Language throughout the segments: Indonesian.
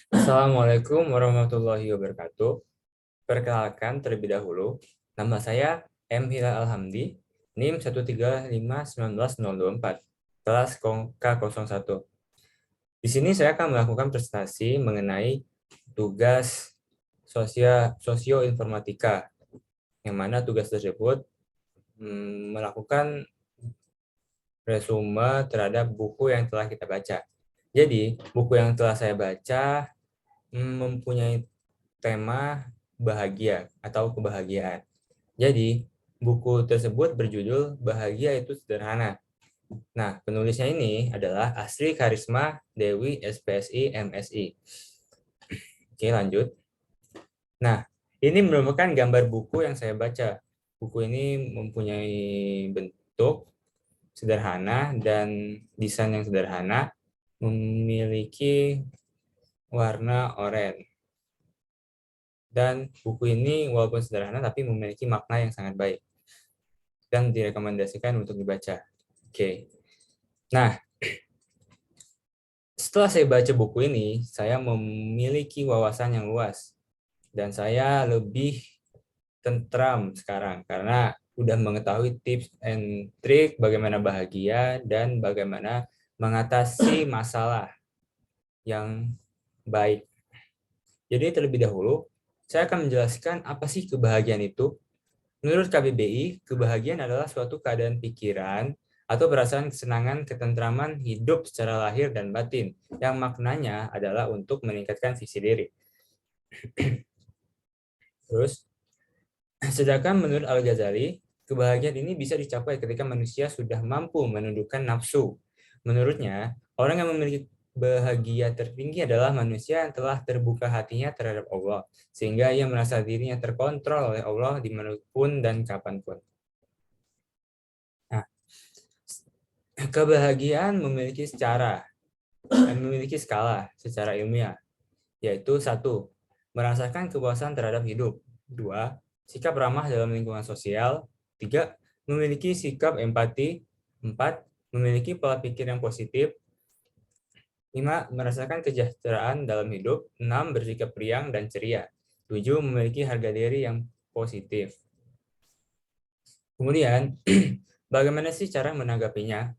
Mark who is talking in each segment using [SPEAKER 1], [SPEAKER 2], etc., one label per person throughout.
[SPEAKER 1] Assalamualaikum warahmatullahi wabarakatuh. Perkenalkan terlebih dahulu, nama saya M. Hilal Alhamdi, NIM 1351924, kelas K01. Di sini saya akan melakukan presentasi mengenai tugas sosioinformatika, yang mana tugas tersebut melakukan resume terhadap buku yang telah kita baca. Jadi, buku yang telah saya baca mempunyai tema bahagia atau kebahagiaan. Jadi, buku tersebut berjudul Bahagia Itu Sederhana. Nah, penulisnya ini adalah Asri Karisma Dewi SPSI MSI. Oke, lanjut. Nah, ini merupakan gambar buku yang saya baca. Buku ini mempunyai bentuk sederhana dan desain yang sederhana, memiliki warna oranye. Dan buku ini walaupun sederhana tapi memiliki makna yang sangat baik dan direkomendasikan untuk dibaca. Oke. Nah, setelah saya baca buku ini, saya memiliki wawasan yang luas dan saya lebih tentram sekarang karena udah mengetahui tips and trik bagaimana bahagia dan bagaimana mengatasi masalah yang baik. Jadi terlebih dahulu, saya akan menjelaskan apa sih kebahagiaan itu. Menurut KBBI, kebahagiaan adalah suatu keadaan pikiran atau perasaan kesenangan, ketentraman hidup secara lahir dan batin, yang maknanya adalah untuk meningkatkan visi diri. Terus, sedangkan menurut Al-Ghazali, kebahagiaan ini bisa dicapai ketika manusia sudah mampu menundukkan nafsu. Menurutnya, orang yang memiliki bahagia tertinggi adalah manusia yang telah terbuka hatinya terhadap Allah, sehingga ia merasa dirinya terkontrol oleh Allah dimanapun dan kapanpun. Nah, kebahagiaan memiliki skala secara ilmiah, yaitu 1. Merasakan kepuasan terhadap hidup. 2. Sikap ramah dalam lingkungan sosial. 3. Memiliki sikap empati. 4. Memiliki pola pikir yang positif. 5. Merasakan kesejahteraan dalam hidup. 6. Bersikap riang dan ceria. 7. Memiliki harga diri yang positif. Kemudian, bagaimana sih cara menanggapinya?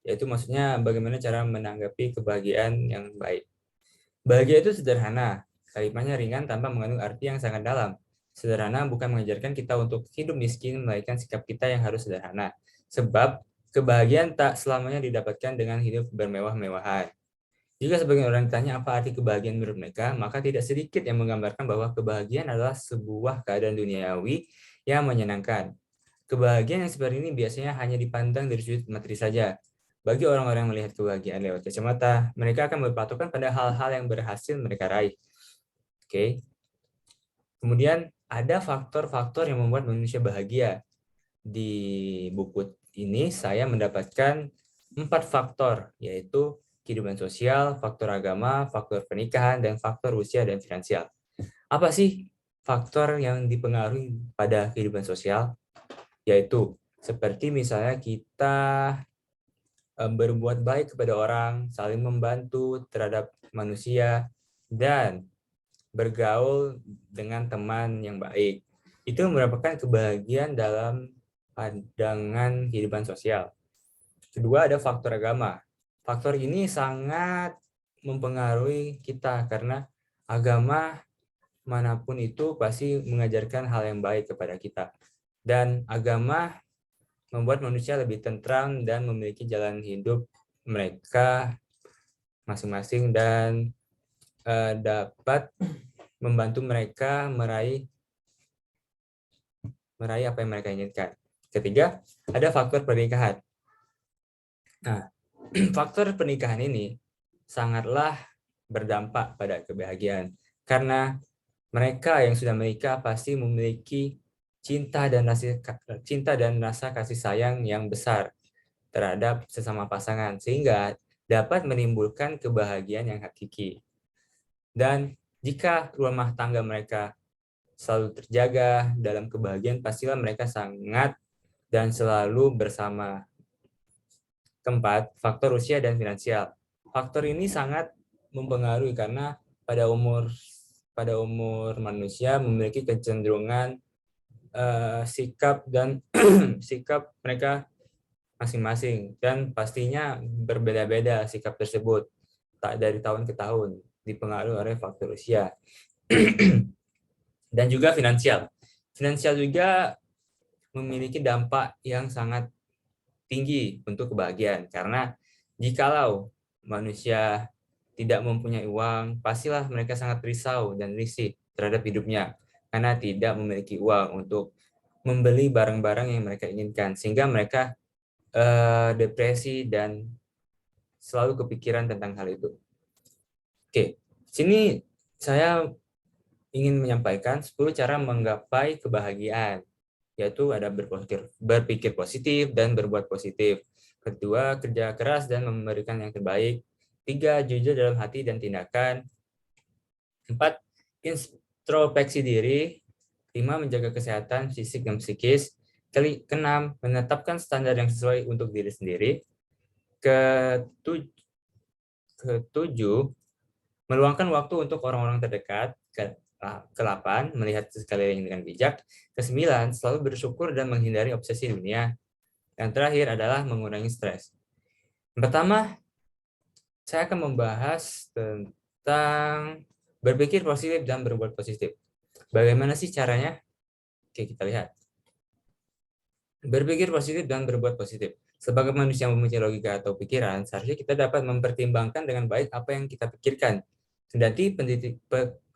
[SPEAKER 1] Yaitu maksudnya bagaimana cara menanggapi kebahagiaan yang baik. Bahagia itu sederhana, kalimatnya ringan tanpa mengandung arti yang sangat dalam. Sederhana bukan mengajarkan kita untuk hidup miskin, melainkan sikap kita yang harus sederhana. Sebab kebahagiaan tak selamanya didapatkan dengan hidup bermewah-mewahan. Jika sebagian orang ditanya apa arti kebahagiaan menurut mereka, maka tidak sedikit yang menggambarkan bahwa kebahagiaan adalah sebuah keadaan duniawi yang menyenangkan. Kebahagiaan yang seperti ini biasanya hanya dipandang dari sudut materi saja. Bagi orang-orang yang melihat kebahagiaan lewat kacamata, mereka akan berpatokan pada hal-hal yang berhasil mereka raih. Oke. Kemudian ada faktor-faktor yang membuat manusia bahagia. Di buku ini saya mendapatkan 4 faktor, yaitu kehidupan sosial, faktor agama, faktor pernikahan, dan faktor usia dan finansial. Apa sih faktor yang dipengaruhi pada kehidupan sosial? Yaitu seperti misalnya kita berbuat baik kepada orang, saling membantu terhadap manusia, dan bergaul dengan teman yang baik. Itu merupakan kebahagiaan dalam pandangan kehidupan sosial. Kedua, ada faktor agama. Faktor ini sangat mempengaruhi kita karena agama manapun itu pasti mengajarkan hal yang baik kepada kita. Dan agama membuat manusia lebih tentram dan memiliki jalan hidup mereka masing-masing dan dapat membantu mereka meraih apa yang mereka inginkan. Ketiga, ada faktor pernikahan. Nah, faktor pernikahan ini sangatlah berdampak pada kebahagiaan karena mereka yang sudah menikah pasti memiliki cinta dan rasa kasih sayang yang besar terhadap sesama pasangan sehingga dapat menimbulkan kebahagiaan yang hakiki. Dan jika rumah tangga mereka selalu terjaga dalam kebahagiaan, pastilah mereka sangat dan selalu bersama. Keempat, faktor usia dan finansial. Faktor ini sangat mempengaruhi karena pada umur manusia memiliki kecenderungan sikap dan sikap mereka masing-masing, dan pastinya berbeda-beda sikap tersebut tak dari tahun ke tahun, dipengaruhi oleh faktor usia dan juga finansial. Finansial juga memiliki dampak yang sangat tinggi untuk kebahagiaan, karena jikalau manusia tidak mempunyai uang, pastilah mereka sangat risau dan risih terhadap hidupnya karena tidak memiliki uang untuk membeli barang-barang yang mereka inginkan, sehingga mereka depresi dan selalu kepikiran tentang hal itu. Oke, sini saya ingin menyampaikan 10 cara menggapai kebahagiaan, yaitu ada berpikir positif dan berbuat positif. Kedua, kerja keras dan memberikan yang terbaik. 3, jujur dalam hati dan tindakan. 4, introspeksi diri. 5, menjaga kesehatan fisik dan psikis. Keenam, menetapkan standar yang sesuai untuk diri sendiri. Ketujuh, meluangkan waktu untuk orang-orang terdekat. Ke-8, melihat sekeliling dengan bijak. Ke-9, selalu bersyukur dan menghindari obsesi dunia. Yang terakhir adalah mengurangi stres. Pertama, saya akan membahas tentang berpikir positif dan berbuat positif. Bagaimana sih caranya? Oke, kita lihat. Berpikir positif dan berbuat positif. Sebagai manusia yang mempunyai logika atau pikiran, seharusnya kita dapat mempertimbangkan dengan baik apa yang kita pikirkan.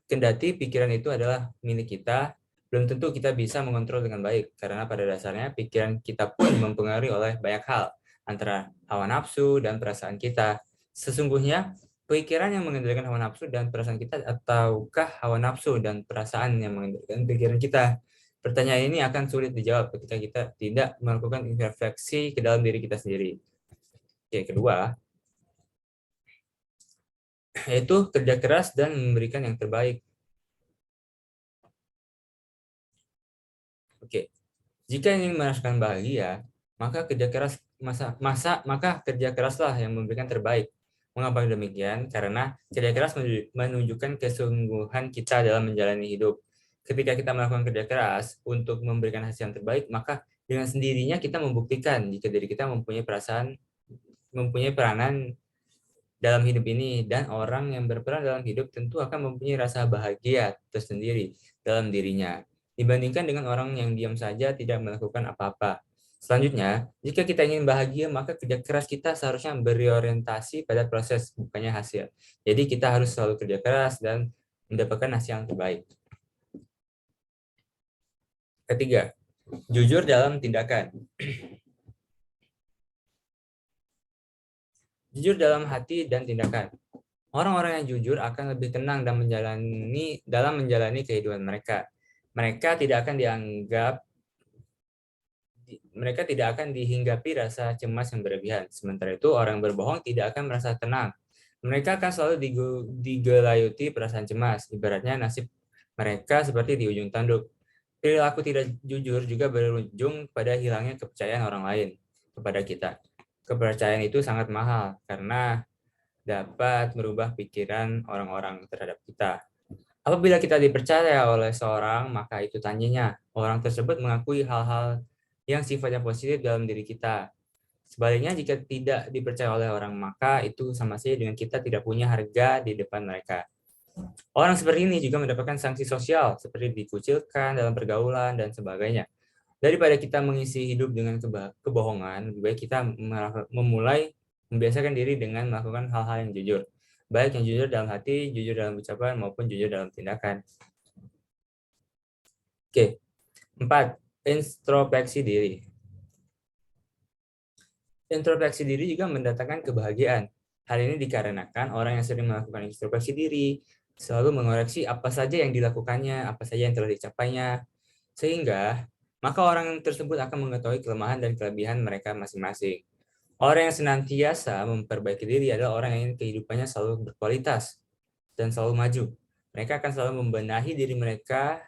[SPEAKER 1] Kendati pikiran itu adalah milik kita, belum tentu kita bisa mengontrol dengan baik, karena pada dasarnya pikiran kita pun mempengaruhi oleh banyak hal, antara hawa nafsu dan perasaan kita. Sesungguhnya, pikiran yang mengendalikan hawa nafsu dan perasaan kita, ataukah hawa nafsu dan perasaan yang mengendalikan pikiran kita? Pertanyaan ini akan sulit dijawab ketika kita tidak melakukan introspeksi ke dalam diri kita sendiri. Oke, kedua, yaitu kerja keras dan memberikan yang terbaik. Oke, jika ingin merasakan bahagia, maka kerja keraslah yang memberikan terbaik. Mengapa demikian? Karena kerja keras menunjukkan kesungguhan kita dalam menjalani hidup. Ketika kita melakukan kerja keras untuk memberikan hasil yang terbaik, maka dengan sendirinya kita membuktikan jika diri kita mempunyai peranan dalam hidup ini, dan orang yang berperan dalam hidup tentu akan mempunyai rasa bahagia tersendiri dalam dirinya, dibandingkan dengan orang yang diam saja tidak melakukan apa-apa. Selanjutnya, jika kita ingin bahagia, maka kerja keras kita seharusnya berorientasi pada proses, bukannya hasil. Jadi kita harus selalu kerja keras dan mendapatkan hasil yang terbaik. Ketiga, jujur dalam tindakan. Jujur dalam hati dan tindakan. Orang-orang yang jujur akan lebih tenang dan menjalani kehidupan mereka. Mereka tidak akan dihinggapi rasa cemas yang berlebihan. Sementara itu, orang yang berbohong tidak akan merasa tenang. Mereka akan selalu digelayuti perasaan cemas. Ibaratnya nasib mereka seperti di ujung tanduk. Perilaku tidak jujur juga berujung pada hilangnya kepercayaan orang lain kepada kita. Kepercayaan itu sangat mahal karena dapat merubah pikiran orang-orang terhadap kita. Apabila kita dipercaya oleh seorang, maka itu tandanya orang tersebut mengakui hal-hal yang sifatnya positif dalam diri kita. Sebaliknya, jika tidak dipercaya oleh orang, maka itu sama saja dengan kita tidak punya harga di depan mereka. Orang seperti ini juga mendapatkan sanksi sosial, seperti dikucilkan dalam pergaulan dan sebagainya. Daripada kita mengisi hidup dengan kebohongan, lebih baik kita memulai membiasakan diri dengan melakukan hal-hal yang jujur. Baik yang jujur dalam hati, jujur dalam ucapan, maupun jujur dalam tindakan. Oke. 4. Introspeksi diri. Introspeksi diri juga mendatangkan kebahagiaan. Hal ini dikarenakan orang yang sering melakukan introspeksi diri selalu mengoreksi apa saja yang dilakukannya, apa saja yang telah dicapainya, sehingga maka orang tersebut akan mengetahui kelemahan dan kelebihan mereka masing-masing. Orang yang senantiasa memperbaiki diri adalah orang yang kehidupannya selalu berkualitas dan selalu maju. Mereka akan selalu membenahi diri mereka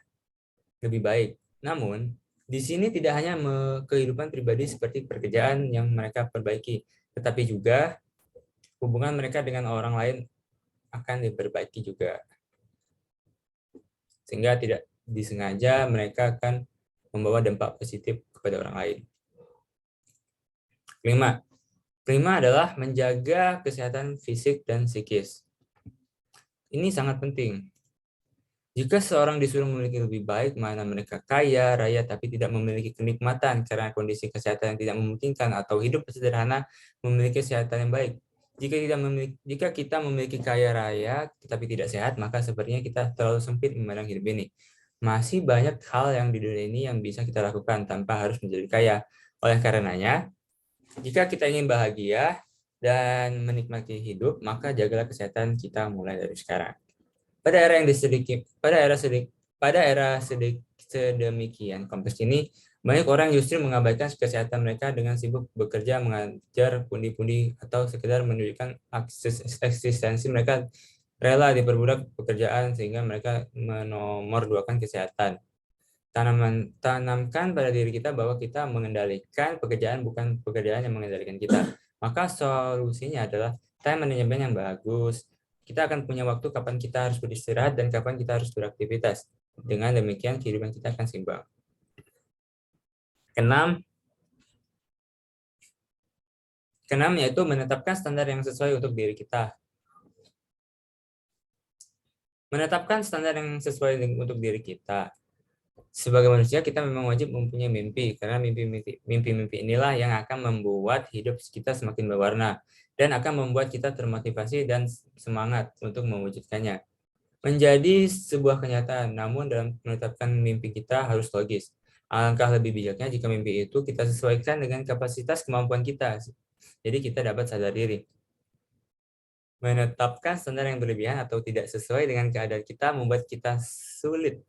[SPEAKER 1] lebih baik. Namun, di sini tidak hanya kehidupan pribadi seperti pekerjaan yang mereka perbaiki, tetapi juga hubungan mereka dengan orang lain akan diperbaiki juga. sehingga tidak disengaja mereka akan membawa dampak positif kepada orang lain. Kelima adalah menjaga kesehatan fisik dan psikis. Ini sangat penting. Jika seorang disuruh memiliki lebih baik, mana mereka kaya, raya, tapi tidak memiliki kenikmatan karena kondisi kesehatan yang tidak memungkinkan atau hidup sederhana memiliki kesehatan yang baik. Jika kita memiliki kaya raya tetapi tidak sehat, maka sepertinya kita terlalu sempit memandang hidup ini. Masih banyak hal yang di dunia ini yang bisa kita lakukan tanpa harus menjadi kaya. Oleh karenanya, jika kita ingin bahagia dan menikmati hidup, maka jagalah kesehatan kita mulai dari sekarang. Pada era sedemikian kompleks ini, banyak orang justru mengabaikan kesehatan mereka dengan sibuk bekerja, mengajar pundi-pundi, atau sekedar menunjukkan eksistensi mereka rela diperbudak pekerjaan sehingga mereka menomorduakan kesehatan. Tanamkan pada diri kita bahwa kita mengendalikan pekerjaan, bukan pekerjaan yang mengendalikan kita. Maka solusinya adalah time management yang bagus. Kita akan punya waktu kapan kita harus beristirahat dan kapan kita harus beraktivitas. Dengan demikian kehidupan kita akan seimbang. Keenam yaitu menetapkan standar yang sesuai untuk diri kita. Menetapkan standar yang sesuai untuk diri kita. Sebagai manusia kita memang wajib mempunyai mimpi, karena mimpi-mimpi inilah yang akan membuat hidup kita semakin berwarna dan akan membuat kita termotivasi dan semangat untuk mewujudkannya. Menjadi sebuah kenyataan, namun dalam menetapkan mimpi kita harus logis. Alangkah lebih bijaknya jika mimpi itu kita sesuaikan dengan kapasitas kemampuan kita. Jadi kita dapat sadar diri. Menetapkan standar yang berlebihan atau tidak sesuai dengan keadaan kita membuat kita sulit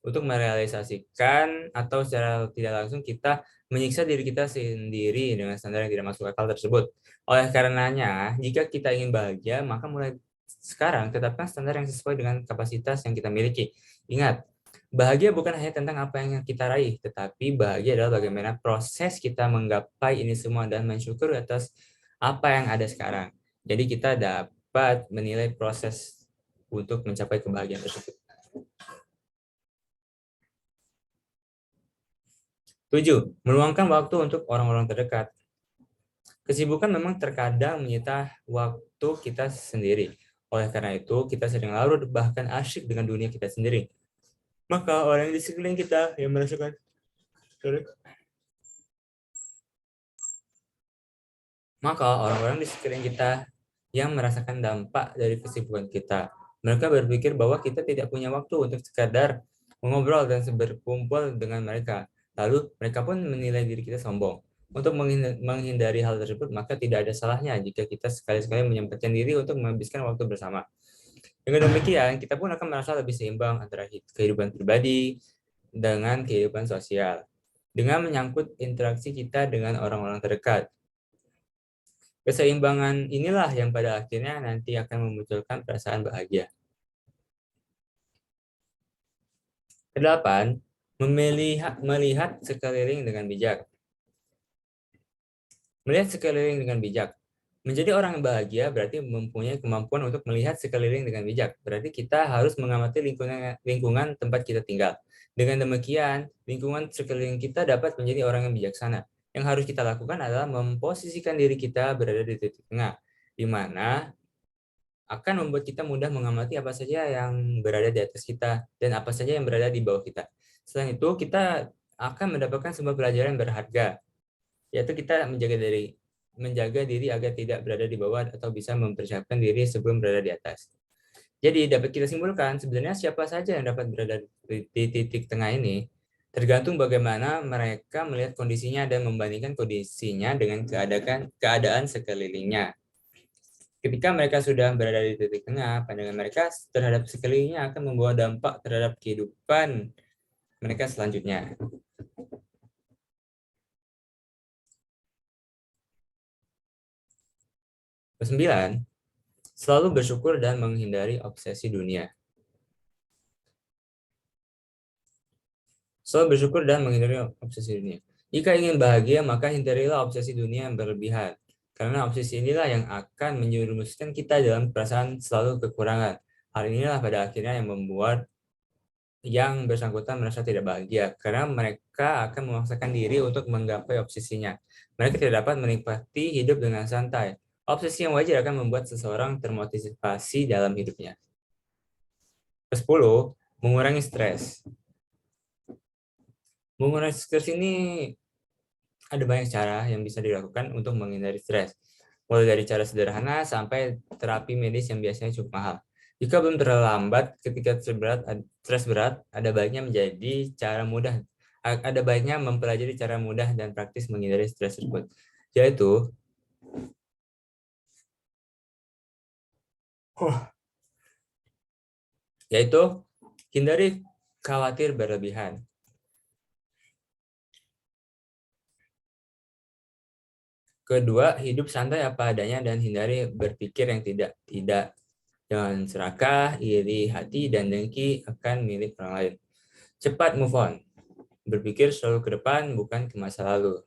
[SPEAKER 1] untuk merealisasikan, atau secara tidak langsung kita menyiksa diri kita sendiri dengan standar yang tidak masuk akal tersebut. Oleh karenanya, jika kita ingin bahagia, maka mulai sekarang tetapkan standar yang sesuai dengan kapasitas yang kita miliki. Ingat, bahagia bukan hanya tentang apa yang kita raih, tetapi bahagia adalah bagaimana proses kita menggapai ini semua dan mensyukur atas apa yang ada sekarang. Jadi kita dapat menilai proses untuk mencapai kebahagiaan tersebut. 7. Meluangkan waktu untuk orang-orang terdekat. Kesibukan memang terkadang menyita waktu kita sendiri. Oleh karena itu, kita sering larut bahkan asyik dengan dunia kita sendiri. Maka orang di sekeliling kita yang merasakan orang-orang di sekeliling kita yang merasakan dampak dari kesibukan kita. Mereka berpikir bahwa kita tidak punya waktu untuk sekadar mengobrol dan berkumpul dengan mereka. Lalu mereka pun menilai diri kita sombong. Untuk menghindari hal tersebut, maka tidak ada salahnya jika kita sekali-sekali menyempatkan diri untuk menghabiskan waktu bersama. Dengan demikian, kita pun akan merasa lebih seimbang antara kehidupan pribadi dengan kehidupan sosial. Dengan menyangkut interaksi kita dengan orang-orang terdekat. Keseimbangan inilah yang pada akhirnya nanti akan memunculkan perasaan bahagia. Kedelapan, melihat sekeliling dengan bijak. Melihat sekeliling dengan bijak. Menjadi orang yang bahagia berarti mempunyai kemampuan untuk melihat sekeliling dengan bijak. Berarti kita harus mengamati lingkungan tempat kita tinggal. Dengan demikian, lingkungan sekeliling kita dapat menjadi orang yang bijaksana. Yang harus kita lakukan adalah memposisikan diri kita berada di titik tengah, di mana akan membuat kita mudah mengamati apa saja yang berada di atas kita dan apa saja yang berada di bawah kita. Selain itu, kita akan mendapatkan sebuah pelajaran berharga, yaitu kita menjaga diri agar tidak berada di bawah atau bisa mempersiapkan diri sebelum berada di atas. Jadi dapat kita simpulkan sebenarnya siapa saja yang dapat berada di titik tengah ini tergantung bagaimana mereka melihat kondisinya dan membandingkan kondisinya dengan keadaan sekelilingnya. Ketika mereka sudah berada di titik tengah, pandangan mereka terhadap sekelilingnya akan membawa dampak terhadap kehidupan mereka selanjutnya. Kesembilan, selalu bersyukur dan menghindari obsesi dunia. Selalu bersyukur dan menghindari obsesi dunia. Jika ingin bahagia, maka hindarilah obsesi dunia yang berlebihan. Karena obsesi inilah yang akan menjerumuskan kita dalam perasaan selalu kekurangan. Hal inilah pada akhirnya yang membuat yang bersangkutan merasa tidak bahagia karena mereka akan memaksakan diri untuk menggapai obsesinya. Mereka tidak dapat menikmati hidup dengan santai. Obsesi yang wajar akan membuat seseorang termotivasi dalam hidupnya. Ke-10, mengurangi stres. Mengurangi stres ini ada banyak cara yang bisa dilakukan untuk menghindari stres. Mulai dari cara sederhana sampai terapi medis yang biasanya cukup mahal. Jika belum terlambat ketika stres berat, ada baiknya mempelajari cara mudah dan praktis menghindari stres tersebut. Yaitu hindari khawatir berlebihan. Kedua, hidup santai apa adanya dan hindari berpikir yang tidak. Jangan serakah, iri hati, dan dengki akan milik orang lain. Cepat move on. Berpikir selalu ke depan, bukan ke masa lalu.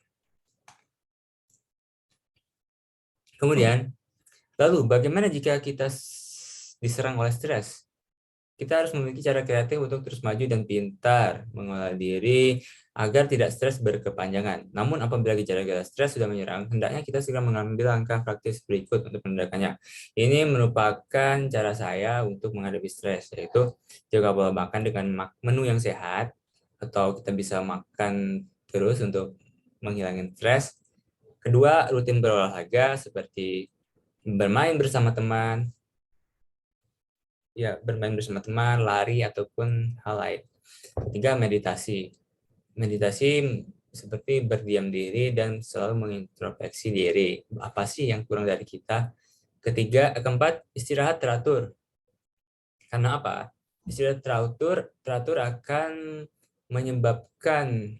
[SPEAKER 1] Kemudian, lalu bagaimana jika kita diserang oleh stres? Kita harus memiliki cara kreatif untuk terus maju dan pintar mengolah diri agar tidak stres berkepanjangan. Namun apabila gejala-gejala stres sudah menyerang, hendaknya kita segera mengambil langkah praktis berikut untuk meredakannya. Ini merupakan cara saya untuk menghadapi stres, yaitu jaga pola makan dengan menu yang sehat, atau kita bisa makan terus untuk menghilangkan stres. Kedua, rutin berolahraga seperti bermain bersama teman, lari, ataupun hal lain. Ketiga, meditasi. Meditasi seperti berdiam diri dan selalu mengintrospeksi diri. Apa sih yang kurang dari kita? Keempat, istirahat teratur. Karena apa? Istirahat teratur akan menyebabkan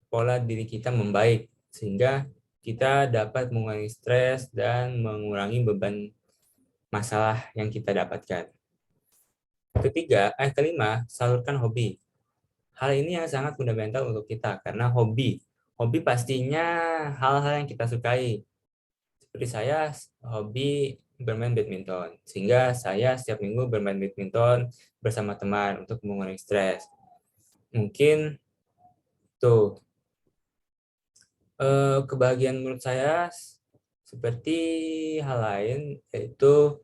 [SPEAKER 1] pola diri kita membaik, sehingga kita dapat mengurangi stres dan mengurangi beban masalah yang kita dapatkan. Kelima, salurkan hobi. Hal ini yang sangat fundamental untuk kita, karena hobi pastinya hal-hal yang kita sukai. Seperti saya, hobi bermain badminton, sehingga saya setiap minggu bermain badminton bersama teman untuk mengurangi stres. Mungkin tuh kebahagiaan menurut saya seperti hal lain, yaitu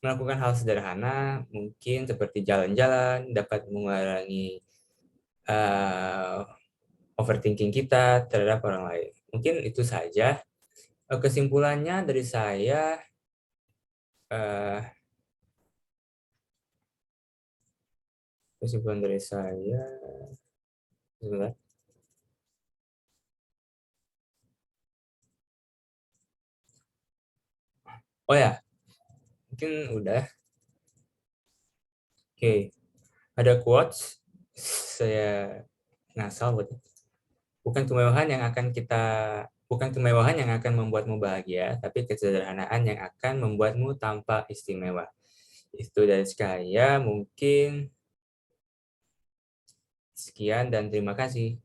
[SPEAKER 1] melakukan hal sederhana, mungkin seperti jalan-jalan, dapat mengurangi overthinking kita terhadap orang lain. Mungkin itu saja. Kesimpulannya dari saya, sebentar. Oh ya, mungkin udah. Oke, ada quotes, saya ngasal buat. Bukan kemewahan yang akan membuatmu bahagia, tapi kesederhanaan yang akan membuatmu tampak istimewa. Itu dari saya, mungkin sekian dan terima kasih.